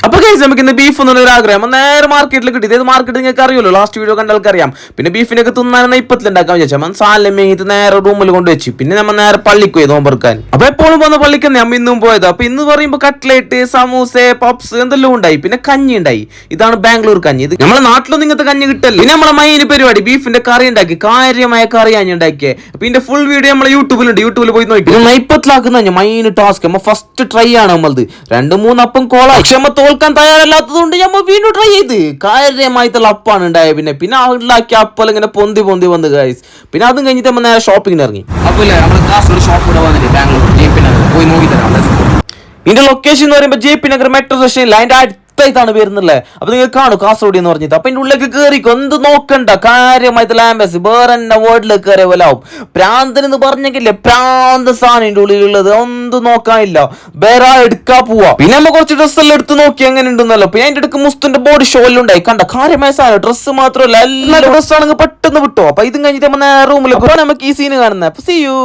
അപ്പൊ ഗൈസ് നമുക്ക് ഇന്ന് ബീഫ് എന്നൊരു ആഗ്രഹം നേരെ മാർക്കറ്റിൽ കിട്ടി. ഇത് മാർക്കറ്റ് നിങ്ങൾക്ക് അറിയുമല്ലോ, ലാസ്റ്റ് വീഡിയോ കണ്ട ആൾക്കറിയാം. പിന്നെ ബീഫിനൊക്കെ തിന്നാൻ ഇപ്പത്തിലുണ്ടാക്കാൻ വിചാരിച്ചാൽ സാലം മേങ്ങിട്ട് നേരെ റൂമിൽ കൊണ്ടുവച്ചു. പിന്നെ നമ്മൾ നേരെ പള്ളിക്ക് പോയി നോമ്പെടുക്കാൻ. അപ്പൊ എപ്പോഴും വന്ന പള്ളിക്ക് നമ്മൾ ഇന്നും പോയത്. അപ്പൊ ഇന്ന് പറയുമ്പോൾ കട്ട്ലേറ്റ്, സമൂസ, പപ്സ് എന്തെല്ലാം ഉണ്ടായി. പിന്നെ കഞ്ഞി ഉണ്ടായി. ഇതാണ് ബാംഗ്ലൂർ കഞ്ഞി. ഇത് നമ്മുടെ നാട്ടിലൊന്നും ഇങ്ങനത്തെ കഞ്ഞി കിട്ടല്ലേ. പിന്നെ നമ്മളെ മൈൻ പരിപാടി ബീഫിന്റെ കറി ഉണ്ടാക്കി, കാര്യമായ കറി ഞാൻ ഉണ്ടാക്കിയേ. പിന്നെ ഫുൾ വീഡിയോ നമ്മളെ യൂട്യൂബിലുണ്ട്, യൂട്യൂബിൽ പോയി നോക്കി. നൈപ്പത്തിലാക്കുന്ന മൈൻ ടാസ്ക് നമ്മൾ ഫസ്റ്റ് ട്രൈ ആണ് നമ്മളത്. 2-3 അപ്പം കോള. പക്ഷെ നമ്മൾ തോൽക്കാൻ തയ്യാറല്ലാത്തത് കൊണ്ട് നമ്മൾ വീണ്ടും ട്രൈ ചെയ്ത് കാര്യമായിട്ടുള്ള അപ്പാണ് ഉണ്ടായത്. പിന്നെ ഉണ്ടാക്കിയ അപ്പം ഇങ്ങനെ പൊന്തി വന്ന് ഗൈസ്. പിന്നെ അതും കഴിഞ്ഞിട്ട് നമ്മൾ നേരെ ഷോപ്പിങ്ങിന് ഇറങ്ങി. അപ്പോൾ നമ്മുടെ കാസർഗോഡ് ഷോപ്പ് ഇവിടെ വന്നിട്ട് ബാംഗ്ലൂർ JP നഗർ പോയി നോക്കി തരാം. ഇതിന്റെ ലൊക്കേഷൻ എന്ന് പറയുമ്പോൾ JP നഗർ മെട്രോ സ്റ്റേഷനിൽ അതിന്റെ ാണ് വരുന്നില്ലേ. അപ്പൊ നിങ്ങൾ കാണും കാസർഗോഡ് എന്ന് പറഞ്ഞിട്ട്. അപ്പൊ ഇതിന്റെ ഉള്ളിലേക്ക് കയറിക്കോ, എന്ത് നോക്കണ്ട, കാര്യമായിട്ട് ലാംബസ് വേറെ എന്നെ വേർഡിലേക്ക് കയറിയ പോലെ ആവും. പ്രാന്തൻ എന്ന് പറഞ്ഞെങ്കിലേ പ്രാന്ത സാധനം ഇതിന്റെ ഉള്ളിലുള്ളത് ഒന്നും നോക്കാനില്ല. വേറെ എടുക്കാ പോവാ. പിന്നെ നമ്മൾ കുറച്ച് ഡ്രസ്സെല്ലാം എടുത്ത് നോക്കി എങ്ങനെ ഉണ്ടെന്നല്ലോ. പിന്നെ അതിന്റെ അടുക്ക് മുസ്തുന്റെ ബോഡി ഷോയിലുണ്ടായി കണ്ട കാര്യമായ സാധനം. ഡ്രസ്സ് മാത്രമല്ല എല്ലാ ഡ്രസ്സാണെങ്കിൽ പെട്ടെന്ന് വിട്ടോ. അപ്പൊ ഇതും കഴിഞ്ഞിട്ട് നമ്മൾ റൂമിൽ നമുക്ക് ഈ സീന് കാണുന്നത്. അപ്പൊ see you.